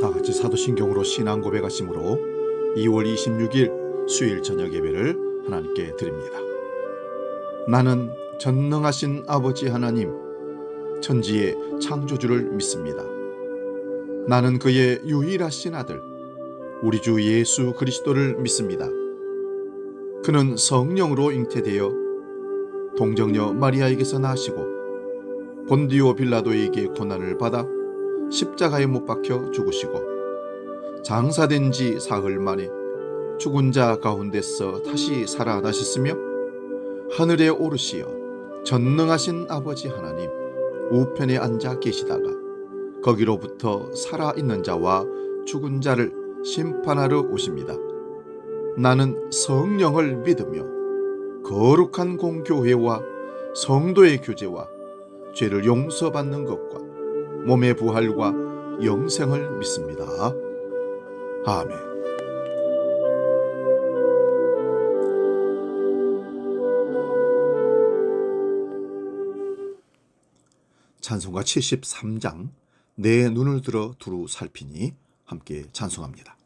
다 같이 사도신경으로 신앙 고백하심으로 2월 26일 수요일 저녁 예배를 하나님께 드립니다. 나는 전능하신 아버지 하나님, 천지의 창조주를 믿습니다. 나는 그의 유일하신 아들, 우리 주 예수 그리스도를 믿습니다. 그는 성령으로 잉태되어 동정녀 마리아에게서 나시고 본디오 빌라도에게 고난을 받아 십자가에 못 박혀 죽으시고 장사된 지 사흘 만에 죽은 자 가운데서 다시 살아나셨으며 하늘에 오르시어 전능하신 아버지 하나님 우편에 앉아 계시다가 거기로부터 살아있는 자와 죽은 자를 심판하러 오십니다. 나는 성령을 믿으며 거룩한 공교회와 성도의 교제와 죄를 용서받는 것과 몸의 부활과 영생을 믿습니다. 아멘. 찬송가 73장 내 눈을 들어 두루 살피니 함께 찬송합니다.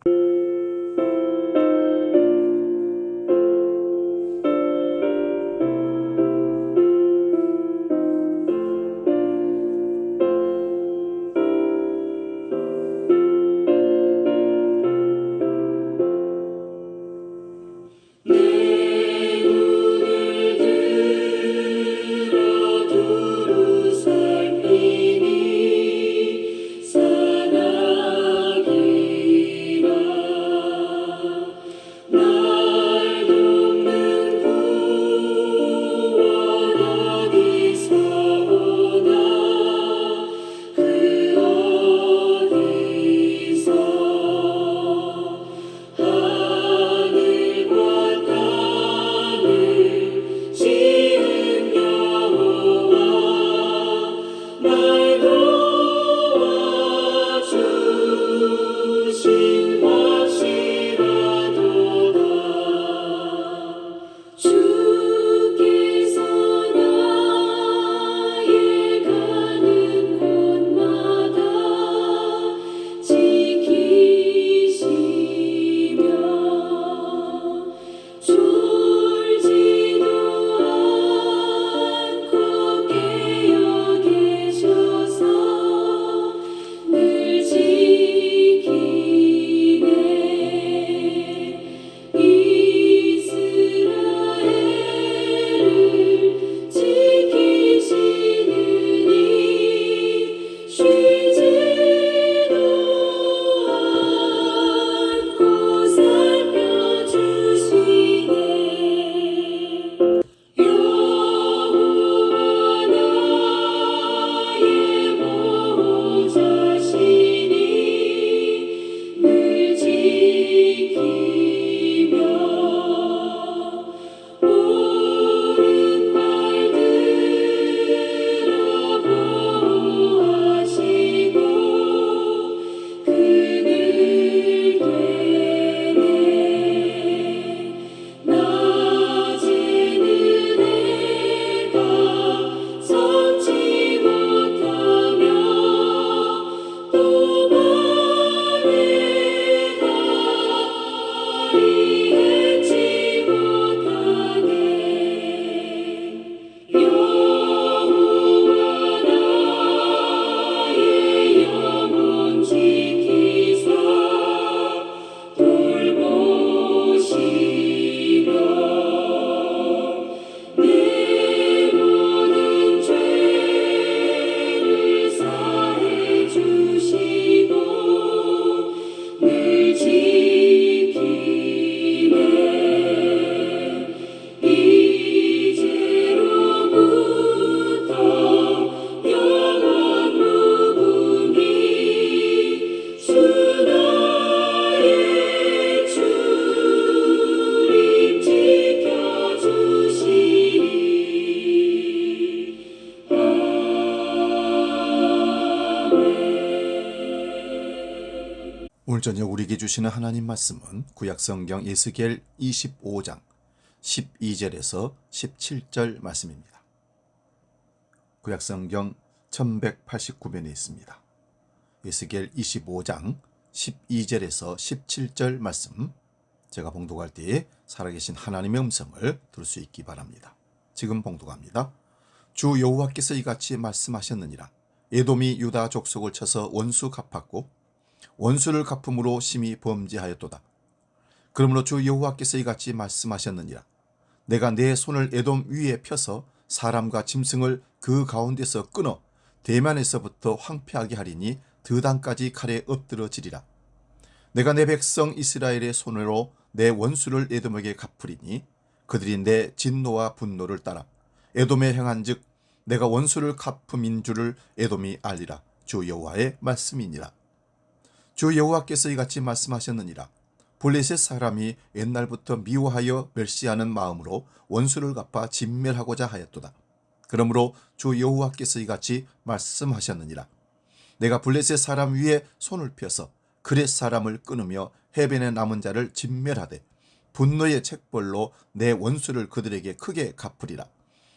오늘 저녁 우리에게 주시는 하나님 말씀은 구약성경 에스겔 25장 12절에서 17절 말씀입니다. 구약성경 1189면에 있습니다. 에스겔 25장 12절에서 17절 말씀, 제가 봉독할 때에 살아계신 하나님의 음성을 들을 수 있기 바랍니다. 지금 봉독합니다. 주 여호와께서 이같이 말씀하셨느니라. 에돔이 유다 족속을 쳐서 원수 갚았고 원수를 갚음으로 심히 범죄하였도다. 그러므로 주 여호와께서 이같이 말씀하셨느니라. 내가 내 손을 에돔 위에 펴서 사람과 짐승을 그 가운데서 끊어 대만에서부터 황폐하게 하리니 드단까지 칼에 엎드러지리라. 내가 내 백성 이스라엘의 손으로 내 원수를 에돔에게 갚으리니 그들이 내 진노와 분노를 따라 에돔에 행한즉 내가 원수를 갚음인 줄을 에돔이 알리라. 주 여호와의 말씀이니라. 주 여호와께서 이같이 말씀하셨느니라. 블레셋 사람이 옛날부터 미워하여 멸시하는 마음으로 원수를 갚아 진멸하고자 하였도다. 그러므로 주 여호와께서 이같이 말씀하셨느니라. 내가 블레셋 사람 위에 손을 펴서 그렛 사람을 끊으며 해변에 남은 자를 진멸하되 분노의 책벌로 내 원수를 그들에게 크게 갚으리라.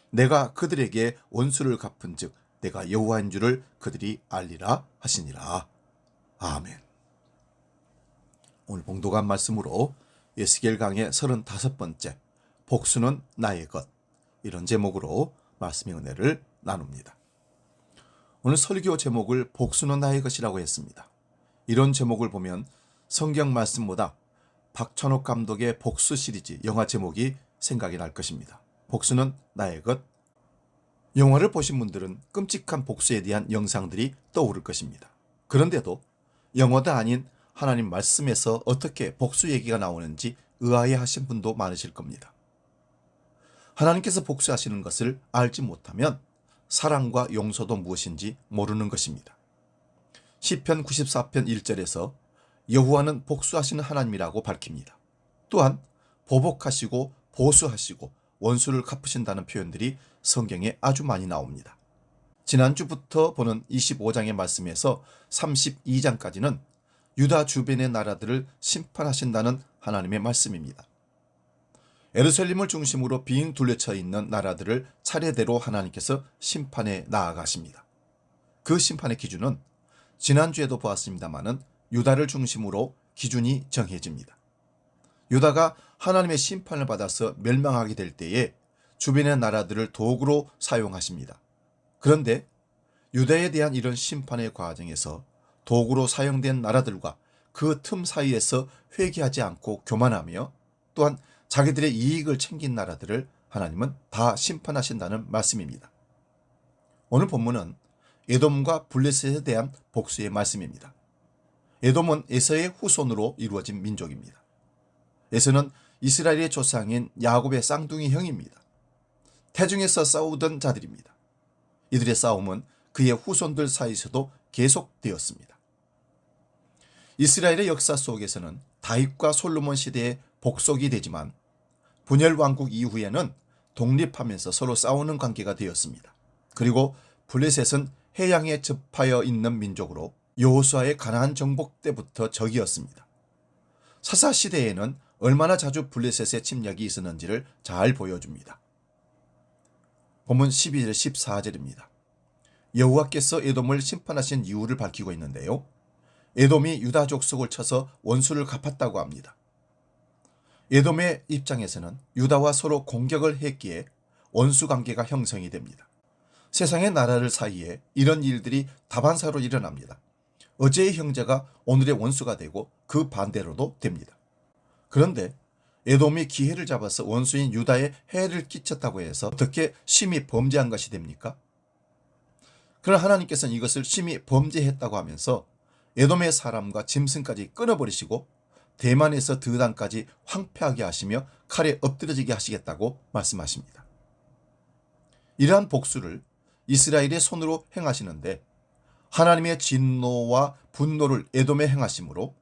내가 그들에게 원수를 갚은즉 내가 여호와인 줄을 그들이 알리라 하시니라. 아멘. 오늘 봉독한 말씀으로 에스겔 강의 35번째 복수는 나의 것, 이런 제목으로 말씀의 은혜를 나눕니다. 오늘 설교 제목을 복수는 나의 것이라고 했습니다. 이런 제목을 보면 성경 말씀보다 박찬욱 감독의 복수 시리즈 영화 제목이 생각이 날 것입니다. 복수는 나의 것. 영화를 보신 분들은 끔찍한 복수에 대한 영상들이 떠오를 것입니다. 그런데도 영화도 아닌 하나님 말씀에서 어떻게 복수 얘기가 나오는지 의아해하신 분도 많으실 겁니다. 하나님께서 복수하시는 것을 알지 못하면 사랑과 용서도 무엇인지 모르는 것입니다. 시편 94편 1절에서 여호와는 복수하시는 하나님이라고 밝힙니다. 또한 보복하시고 보수하시고 원수를 갚으신다는 표현들이 성경에 아주 많이 나옵니다. 지난주부터 보는 25장의 말씀에서 32장까지는 유다 주변의 나라들을 심판하신다는 하나님의 말씀입니다. 예루살렘을 중심으로 빙 둘러쳐 있는 나라들을 차례대로 하나님께서 심판에 나아가십니다. 그 심판의 기준은 지난주에도 보았습니다마는 유다를 중심으로 기준이 정해집니다. 유다가 하나님의 심판을 받아서 멸망하게 될 때에 주변의 나라들을 도구로 사용하십니다. 그런데 유다에 대한 이런 심판의 과정에서 도구로 사용된 나라들과 그 틈 사이에서 회개하지 않고 교만하며 또한 자기들의 이익을 챙긴 나라들을 하나님은 다 심판하신다는 말씀입니다. 오늘 본문은 에돔과 블레셋에 대한 복수의 말씀입니다. 에돔은 에서의 후손으로 이루어진 민족입니다. 에서는 이스라엘의 조상인 야곱의 쌍둥이 형입니다. 태중에서 싸우던 자들입니다. 이들의 싸움은 그의 후손들 사이에서도 계속되었습니다. 이스라엘의 역사 속에서는 다윗과 솔로몬 시대의 복속이 되지만 분열 왕국 이후에는 독립하면서 서로 싸우는 관계가 되었습니다. 그리고 블레셋은 해양에 접하여 있는 민족으로 여호수아의 가나안 정복 때부터 적이었습니다. 사사 시대에는 얼마나 자주 블레셋의 침략이 있었는지를 잘 보여줍니다. 본문 12절 14절입니다. 여호와께서 에돔을 심판하신 이유를 밝히고 있는데요. 에돔이 유다 족속을 쳐서 원수를 갚았다고 합니다. 에돔의 입장에서는 유다와 서로 공격을 했기에 원수 관계가 형성이 됩니다. 세상의 나라들 사이에 이런 일들이 다반사로 일어납니다. 어제의 형제가 오늘의 원수가 되고 그 반대로도 됩니다. 그런데 에돔이 기회를 잡아서 원수인 유다에 해를 끼쳤다고 해서 어떻게 심히 범죄한 것이 됩니까? 그러나 하나님께서는 이것을 심히 범죄했다고 하면서 에돔의 사람과 짐승까지 끊어버리시고 대만에서 드단까지 황폐하게 하시며 칼에 엎드러지게 하시겠다고 말씀하십니다. 이러한 복수를 이스라엘의 손으로 행하시는데 하나님의 진노와 분노를 에돔에 행하심으로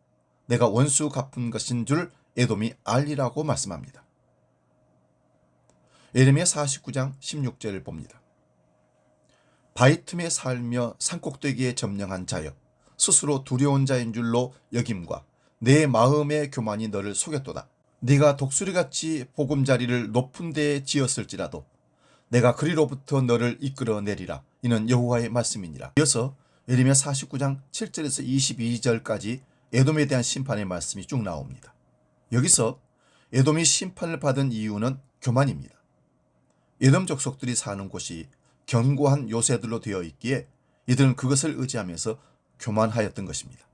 내가 원수 갚은 것인 줄 에돔이 알리라고 말씀합니다. 예레미야 49장 16절을 봅니다. 바위 틈에 살며 산꼭대기에 점령한 자여 스스로 두려운 자인 줄로 여김과 내 마음의 교만이 너를 속였도다. 네가 독수리같이 보금자리를 높은 데에 지었을지라도 내가 그리로부터 너를 이끌어내리라. 이는 여호와의 말씀이니라. 이어서 예레미야 49장 7절에서 22절까지 에돔에 대한 심판의 말씀이 쭉 나옵니다. 여기서 에돔이 심판을 받은 이유는 교만입니다. 에돔 족속들이 사는 곳이 견고한 요새들로 되어 있기에 이들은 그것을 의지하면서 교만하였던 것입니다.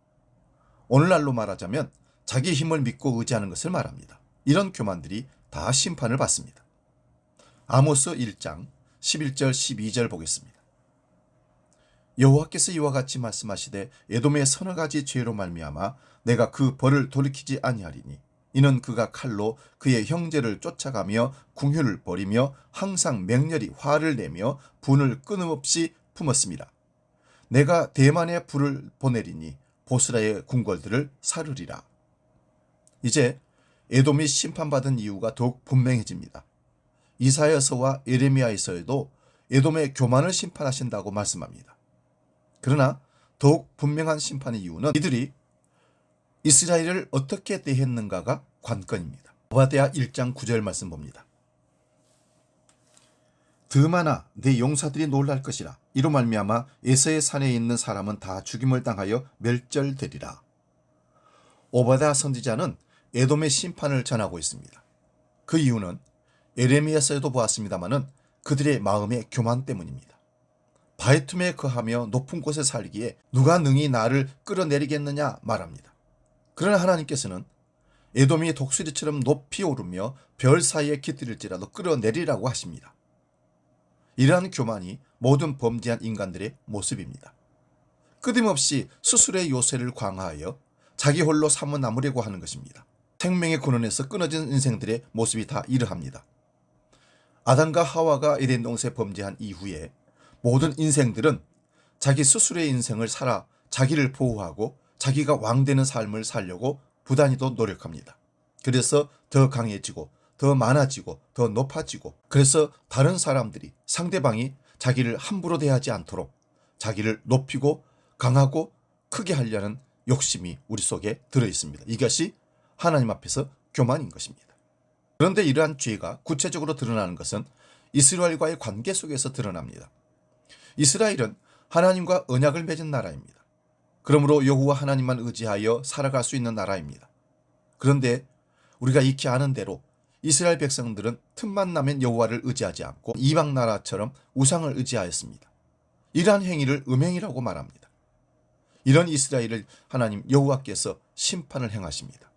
오늘날로 말하자면 자기 힘을 믿고 의지하는 것을 말합니다. 이런 교만들이 다 심판을 받습니다. 아모스 1장 11절 12절 보겠습니다. 여호와께서 이와 같이 말씀하시되 에돔의 서너 가지 죄로 말미암아 내가 그 벌을 돌이키지 아니하리니 이는 그가 칼로 그의 형제를 쫓아가며 궁휼을 벌이며 항상 맹렬히 화를 내며 분을 끊임없이 품었습니다. 내가 대만에 불을 보내리니 보스라의 궁궐들을 사르리라. 이제 에돔이 심판받은 이유가 더욱 분명해집니다. 이사야서와 예레미야에서도 에돔의 교만을 심판하신다고 말씀합니다. 그러나 더욱 분명한 심판의 이유는 이들이 이스라엘을 어떻게 대했는가가 관건입니다. 오바댜 1장 9절 말씀 봅니다. 드마나 내 용사들이 놀랄 것이라. 이로 말미암아 에서의 산에 있는 사람은 다 죽임을 당하여 멸절되리라. 오바댜 선지자는 에돔의 심판을 전하고 있습니다. 그 이유는 예레미야서에도 보았습니다마는 그들의 마음의 교만 때문입니다. 바위 틈에 거하며 높은 곳에 살기에 누가 능히 나를 끌어내리겠느냐 말합니다. 그러나 하나님께서는 에돔이 독수리처럼 높이 오르며 별 사이에 깃들일지라도 끌어내리라고 하십니다. 이러한 교만이 모든 범죄한 인간들의 모습입니다. 끊임없이 스스로의 요새를 강화하여 자기 홀로 삼어 남으려고 하는 것입니다. 생명의 근원에서 끊어진 인생들의 모습이 다 이러합니다. 아담과 하와가 에덴 동산에 범죄한 이후에 모든 인생들은 자기 스스로의 인생을 살아 자기를 보호하고 자기가 왕되는 삶을 살려고 부단히도 노력합니다. 그래서 더 강해지고 더 많아지고 더 높아지고, 그래서 다른 사람들이, 상대방이 자기를 함부로 대하지 않도록 자기를 높이고 강하고 크게 하려는 욕심이 우리 속에 들어 있습니다. 이것이 하나님 앞에서 교만인 것입니다. 그런데 이러한 죄가 구체적으로 드러나는 것은 이스라엘과의 관계 속에서 드러납니다. 이스라엘은 하나님과 언약을 맺은 나라입니다. 그러므로 여호와 하나님만 의지하여 살아갈 수 있는 나라입니다. 그런데 우리가 익히 아는 대로 이스라엘 백성들은 틈만 나면 여호와를 의지하지 않고 이방 나라처럼 우상을 의지하였습니다. 이러한 행위를 음행이라고 말합니다. 이런 이스라엘을 하나님 여호와께서 심판을 행하십니다.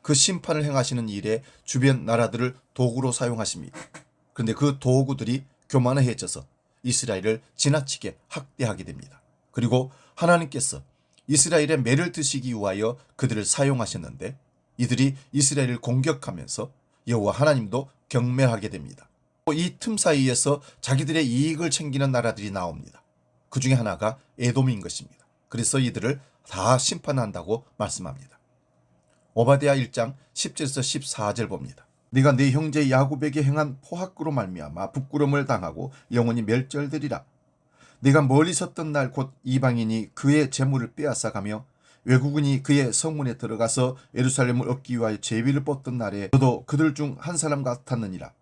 그 심판을 행하시는 일에 주변 나라들을 도구로 사용하십니다. 그런데 그 도구들이 교만해져서 이스라엘을 지나치게 학대하게 됩니다. 그리고 하나님께서 이스라엘의 매를 드시기 위하여 그들을 사용하셨는데 이들이 이스라엘을 공격하면서 여호와 하나님도 경멸하게 됩니다. 이 틈 사이에서 자기들의 이익을 챙기는 나라들이 나옵니다. 그 중에 하나가 에돔인 것입니다. 그래서 이들을 다 심판한다고 말씀합니다. 오바댜 1장 10절에서 14절 봅니다. 네가 네 형제 야곱에게 행한 포악으로 말미암아 부끄러움을 당하고 영원히 멸절되리라. 네가 멀리 섰던 날 곧 이방인이 그의 재물을 빼앗아가며 외국인이 그의 성문에 들어가서 예루살렘을 얻기 위하여 제비를 뽑던 날에 너도 그들 중 한 사람 같았느니라.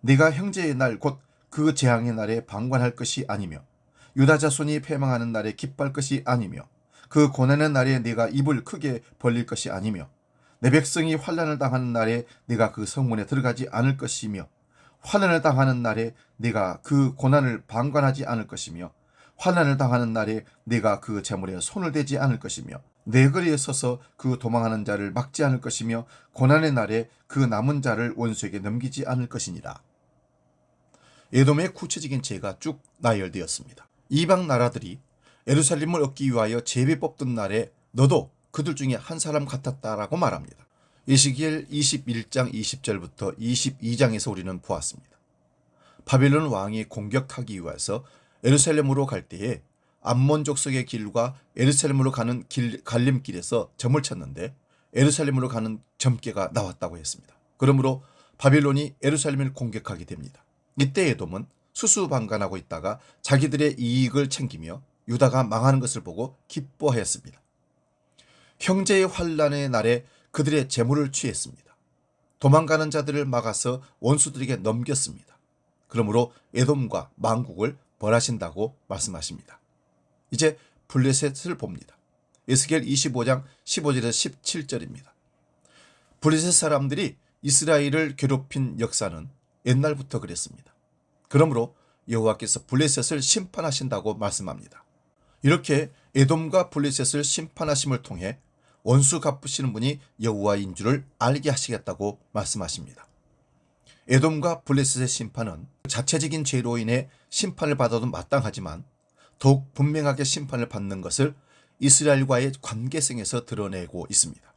네가 형제의 날 곧 그 재앙의 날에 방관할 것이 아니며 유다 자손이 패망하는 날에 기뻐할 것이 아니며 그 고난의 날에 네가 입을 크게 벌릴 것이 아니며 내 백성이 환난을 당하는 날에 네가 그 성문에 들어가지 않을 것이며 환난을 당하는 날에 네가 그 고난을 방관하지 않을 것이며 환난을 당하는 날에 네가 그 재물에 손을 대지 않을 것이며 내 거리에 서서 그 도망하는 자를 막지 않을 것이며 고난의 날에 그 남은 자를 원수에게 넘기지 않을 것이니라. 에돔의 구체적인 죄가 쭉 나열되었습니다. 이방 나라들이 예루살렘을 얻기 위하여 제비 뽑던 날에 너도 그들 중에 한 사람 같았다라고 말합니다. 에스겔 21장 20절부터 22장에서 우리는 보았습니다. 바벨론 왕이 공격하기 위해서 예루살렘으로 갈 때에 암몬 족속의 길과 예루살렘으로 가는 갈림길에서 점을 쳤는데 예루살렘으로 가는 점괘가 나왔다고 했습니다. 그러므로 바벨론이 예루살렘을 공격하게 됩니다. 이때 에돔은 수수방관하고 있다가 자기들의 이익을 챙기며 유다가 망하는 것을 보고 기뻐하였습니다. 형제의 환난의 날에 그들의 재물을 취했습니다. 도망가는 자들을 막아서 원수들에게 넘겼습니다. 그러므로 에돔과 만국을 벌하신다고 말씀하십니다. 이제 블레셋을 봅니다. 에스겔 25장 15절에서 17절입니다. 블레셋 사람들이 이스라엘을 괴롭힌 역사는 옛날부터 그랬습니다. 그러므로 여호와께서 블레셋을 심판하신다고 말씀합니다. 이렇게 에돔과 블레셋을 심판하심을 통해 원수 갚으시는 분이 여호와인 줄을 알게 하시겠다고 말씀하십니다. 에돔과 블레셋의 심판은 자체적인 죄로 인해 심판을 받아도 마땅하지만 더욱 분명하게 심판을 받는 것을 이스라엘과의 관계성에서 드러내고 있습니다.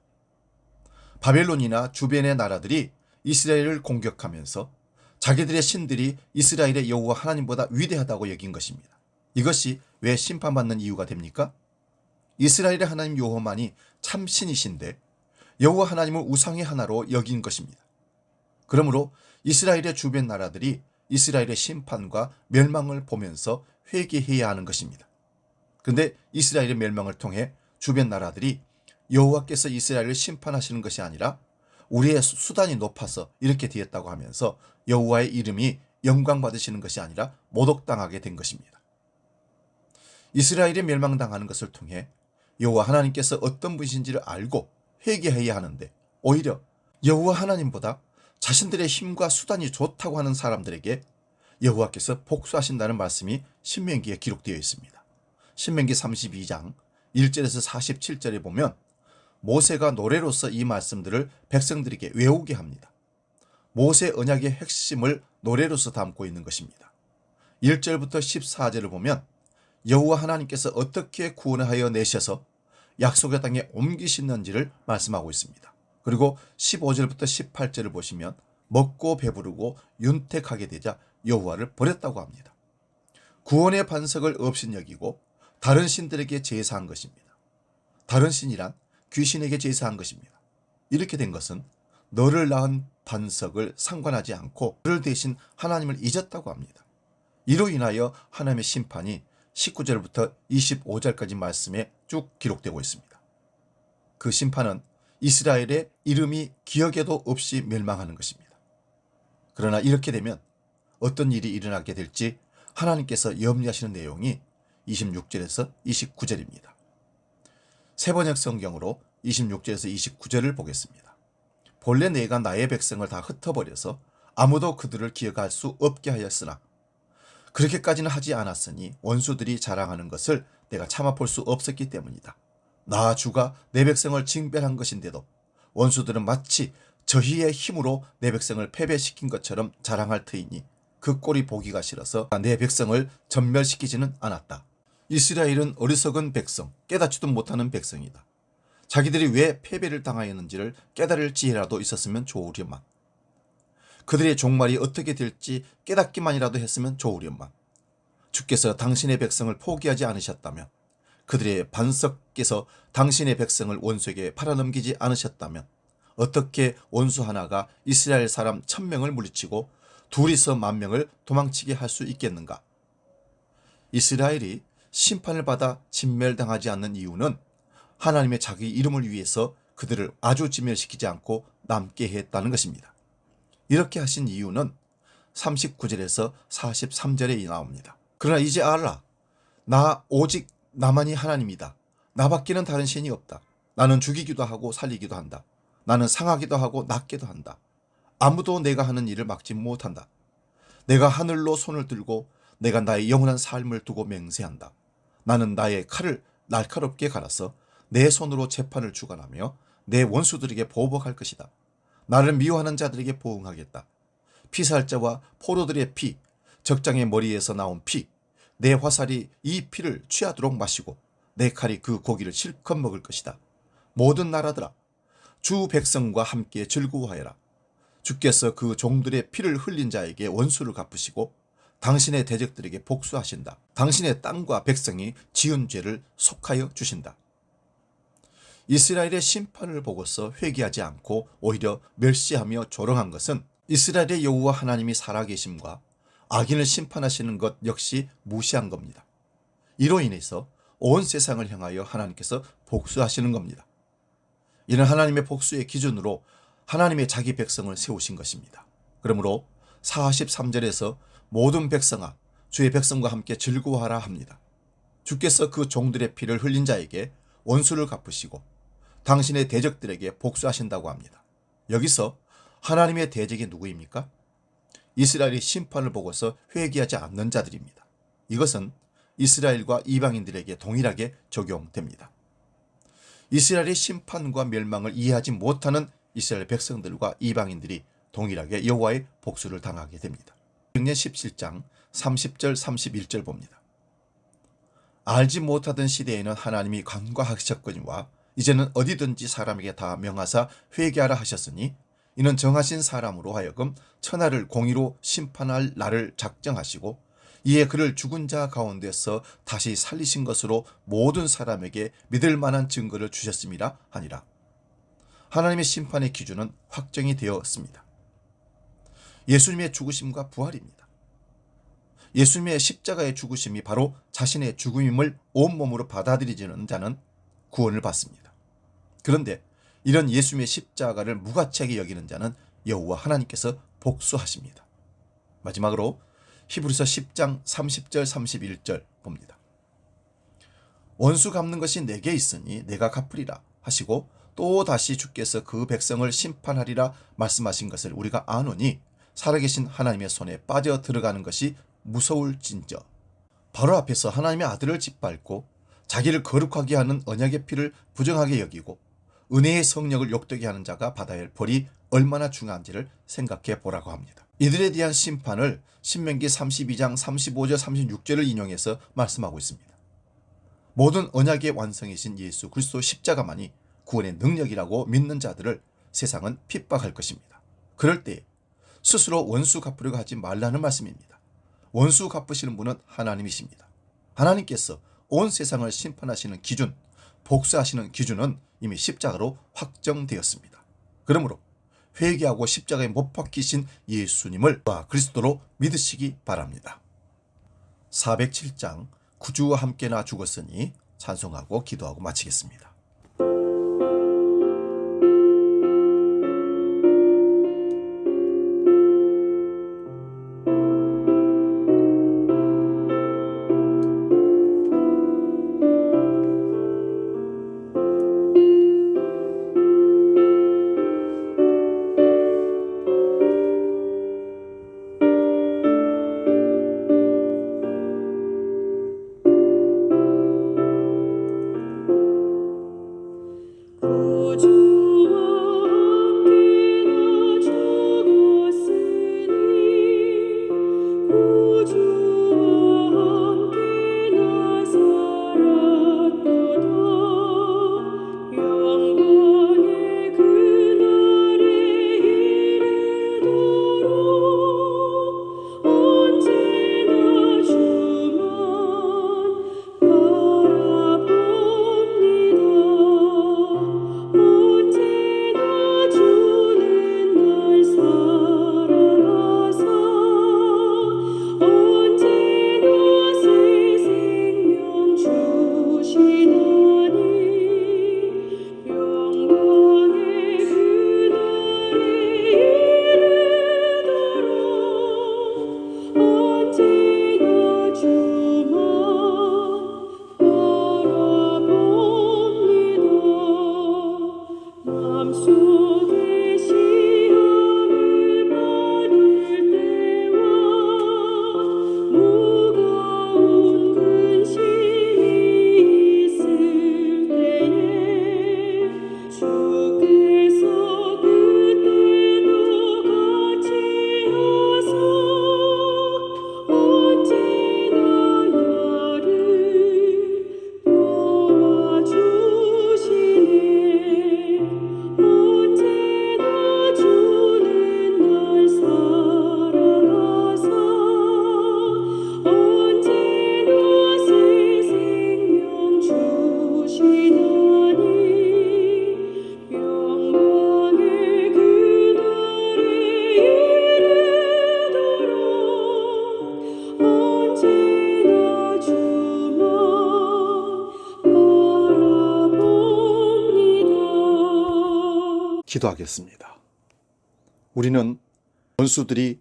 바벨론이나 주변의 나라들이 이스라엘을 공격하면서 자기들의 신들이 이스라엘의 여호와 하나님보다 위대하다고 여긴 것입니다. 이것이 왜 심판받는 이유가 됩니까? 이스라엘의 하나님 여호와만이 참 신이신데 여호와 하나님을 우상의 하나로 여긴 것입니다. 그러므로 이스라엘의 주변 나라들이 이스라엘의 심판과 멸망을 보면서 회개해야 하는 것입니다. 그런데 이스라엘의 멸망을 통해 주변 나라들이 여호와께서 이스라엘을 심판하시는 것이 아니라 우리의 수단이 높아서 이렇게 되었다고 하면서 여호와의 이름이 영광 받으시는 것이 아니라 모독당하게 된 것입니다. 이스라엘이 멸망당하는 것을 통해 여호와 하나님께서 어떤 분이신지를 알고 회개해야 하는데 오히려 여호와 하나님보다 자신들의 힘과 수단이 좋다고 하는 사람들에게 여호와께서 복수하신다는 말씀이 신명기에 기록되어 있습니다. 신명기 32장 1절에서 47절에 보면 모세가 노래로서 이 말씀들을 백성들에게 외우게 합니다. 모세 언약의 핵심을 노래로서 담고 있는 것입니다. 1절부터 14절을 보면 여호와 하나님께서 어떻게 구원하여 내셔서 약속의 땅에 옮기시는지를 말씀하고 있습니다. 그리고 15절부터 18절을 보시면 먹고 배부르고 윤택하게 되자 여호와를 버렸다고 합니다. 구원의 반석을 업신여기고 다른 신들에게 제사한 것입니다. 다른 신이란 귀신에게 제사한 것입니다. 이렇게 된 것은 너를 낳은 반석을 상관하지 않고 그를 대신 하나님을 잊었다고 합니다. 이로 인하여 하나님의 심판이 19절부터 25절까지 말씀에 쭉 기록되고 있습니다. 그 심판은 이스라엘의 이름이 기억에도 없이 멸망하는 것입니다. 그러나 이렇게 되면 어떤 일이 일어나게 될지 하나님께서 염려하시는 내용이 26절에서 29절입니다. 세번역 성경으로 26절에서 29절을 보겠습니다. 본래 내가 나의 백성을 다 흩어버려서 아무도 그들을 기억할 수 없게 하였으나 그렇게까지는 하지 않았으니 원수들이 자랑하는 것을 내가 참아볼 수 없었기 때문이다. 나 주가 내 백성을 징별한 것인데도 원수들은 마치 저희의 힘으로 내 백성을 패배시킨 것처럼 자랑할 터이니 그 꼴이 보기가 싫어서 내 백성을 전멸시키지는 않았다. 이스라엘은 어리석은 백성, 깨닫지도 못하는 백성이다. 자기들이 왜 패배를 당하였는지를 깨달을 지혜라도 있었으면 좋으련만. 그들의 종말이 어떻게 될지 깨닫기만이라도 했으면 좋으련만. 주께서 당신의 백성을 포기하지 않으셨다면, 그들의 반석께서 당신의 백성을 원수에게 팔아넘기지 않으셨다면 어떻게 원수 하나가 이스라엘 사람 1000명을 물리치고 둘이서 10,000명을 도망치게 할 수 있겠는가? 이스라엘이 심판을 받아 진멸당하지 않는 이유는 하나님의 자기 이름을 위해서 그들을 아주 진멸시키지 않고 남게 했다는 것입니다. 이렇게 하신 이유는 39절에서 43절에 나옵니다. 그러나 이제 알라. 나 오직 나만이 하나님이다. 나밖에는 다른 신이 없다. 나는 죽이기도 하고 살리기도 한다. 나는 상하기도 하고 낫기도 한다. 아무도 내가 하는 일을 막지 못한다. 내가 하늘로 손을 들고 내가 나의 영원한 삶을 두고 맹세한다. 나는 나의 칼을 날카롭게 갈아서 내 손으로 재판을 주관하며 내 원수들에게 보복할 것이다. 나를 미워하는 자들에게 보응하겠다. 피살자와 포로들의 피, 적장의 머리에서 나온 피, 내 화살이 이 피를 취하도록 마시고 내 칼이 그 고기를 실컷 먹을 것이다. 모든 나라들아, 주 백성과 함께 즐거워하여라. 주께서 그 종들의 피를 흘린 자에게 원수를 갚으시고 당신의 대적들에게 복수하신다. 당신의 땅과 백성이 지은 죄를 속하여 주신다. 이스라엘의 심판을 보고서 회개하지 않고 오히려 멸시하며 조롱한 것은 이스라엘의 여호와 하나님이 살아계심과 악인을 심판하시는 것 역시 무시한 겁니다. 이로 인해서 온 세상을 향하여 하나님께서 복수하시는 겁니다. 이는 하나님의 복수의 기준으로 하나님의 자기 백성을 세우신 것입니다. 그러므로 43절에서 모든 백성아 주의 백성과 함께 즐거워하라 합니다. 주께서 그 종들의 피를 흘린 자에게 원수를 갚으시고 당신의 대적들에게 복수하신다고 합니다. 여기서 하나님의 대적이 누구입니까? 이스라엘이 심판을 보고서 회개하지 않는 자들입니다. 이것은 이스라엘과 이방인들에게 동일하게 적용됩니다. 이스라엘의 심판과 멸망을 이해하지 못하는 이스라엘 백성들과 이방인들이 동일하게 여호와의 복수를 당하게 됩니다.箴言 17장 30절 31절 봅니다. 알지 못하던 시대에는 하나님이 간과하셨거니와 이제는 어디든지 사람에게 다 명하사 회개하라 하셨으니 이는 정하신 사람으로 하여금 천하를 공의로 심판할 날을 작정하시고 이에 그를 죽은 자 가운데서 다시 살리신 것으로 모든 사람에게 믿을 만한 증거를 주셨음이라 하니라. 하나님의 심판의 기준은 확정이 되었습니다. 예수님의 죽으심과 부활입니다. 예수님의 십자가의 죽으심이 바로 자신의 죽음임을 온몸으로 받아들이는 자는 구원을 받습니다. 그런데 이런 예수님의 십자가를 무가치하게 여기는 자는 여호와 하나님께서 복수하십니다. 마지막으로 히브리서 10장 30절 31절 봅니다. 원수 갚는 것이 내게 있으니 내가 갚으리라 하시고 또 다시 주께서 그 백성을 심판하리라 말씀하신 것을 우리가 아노니 살아계신 하나님의 손에 빠져 들어가는 것이 무서울진저. 바로 앞에서 하나님의 아들을 짓밟고 자기를 거룩하게 하는 언약의 피를 부정하게 여기고 은혜의 성령을 욕되게 하는 자가 받아야 할 벌이 얼마나 중요한지를 생각해 보라고 합니다. 이들에 대한 심판을 신명기 32장 35절 36절을 인용해서 말씀하고 있습니다. 모든 언약의 완성이신 예수 그리스도 십자가만이 구원의 능력이라고 믿는 자들을 세상은 핍박할 것입니다. 그럴 때 스스로 원수 갚으려고 하지 말라는 말씀입니다. 원수 갚으시는 분은 하나님이십니다. 하나님께서 온 세상을 심판하시는 기준, 복수하시는 기준은 이미 십자가로 확정되었습니다. 그러므로 회개하고 십자가에 못 박히신 예수님을 그리스도로 믿으시기 바랍니다. 407장 구주와 함께 나 죽었으니 찬송하고 기도하고 마치겠습니다. 기도하겠습니다. 우리는 원수들이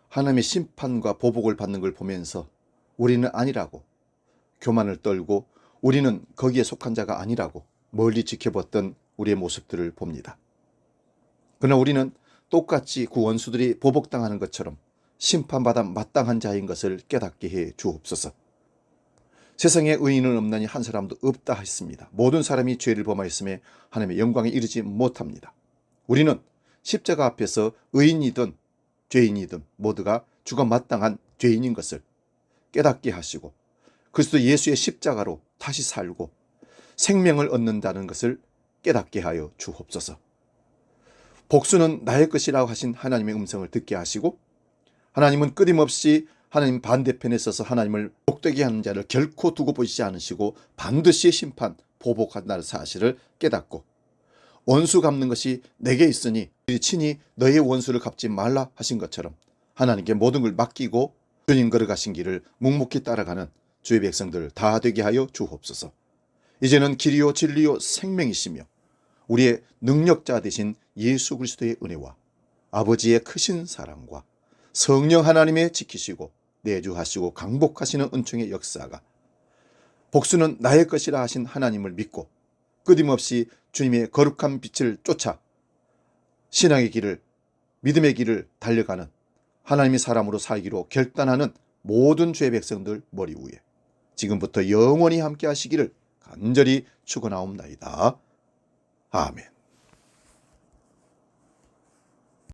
하나님의 심판과 보복을 받는 걸 보면서 우리는 아니라고 교만을 떨고 우리는 거기에 속한 자가 아니라고 멀리 지켜봤던 우리의 모습들을 봅니다. 그러나 우리는 똑같이 그 원수들이 보복당하는 것처럼 심판받아 마땅한 자인 것을 깨닫게 해 주옵소서. 세상에 의인은 없나니 한 사람도 없다 했습니다. 모든 사람이 죄를 범하였음에 하나님의 영광에 이르지 못합니다. 우리는 십자가 앞에서 의인이든 죄인이든 모두가 죽어 마땅한 죄인인 것을 깨닫게 하시고 그리스도 예수의 십자가로 다시 살고 생명을 얻는다는 것을 깨닫게 하여 주옵소서. 복수는 나의 것이라고 하신 하나님의 음성을 듣게 하시고 하나님은 끊임없이 하나님 반대편에 서서 하나님을 복되게 하는 자를 결코 두고 보시지 않으시고 반드시 심판, 보복한다는 사실을 깨닫고 원수 갚는 것이 내게 있으니 친히 너의 원수를 갚지 말라 하신 것처럼 하나님께 모든 걸 맡기고 주님 걸어가신 길을 묵묵히 따라가는 주의 백성들 다 되게 하여 주옵소서. 이제는 길이요 진리요 생명이시며 우리의 능력자 되신 예수 그리스도의 은혜와 아버지의 크신 사랑과 성령 하나님의 지키시고 내주하시고 강복하시는 은총의 역사가 복수는 나의 것이라 하신 하나님을 믿고 끊임없이 주님의 거룩한 빛을 쫓아 신앙의 길을 믿음의 길을 달려가는 하나님의 사람으로 살기로 결단하는 모든 주의 백성들 머리 위에 지금부터 영원히 함께 하시기를 간절히 축원하옵나이다. 아멘.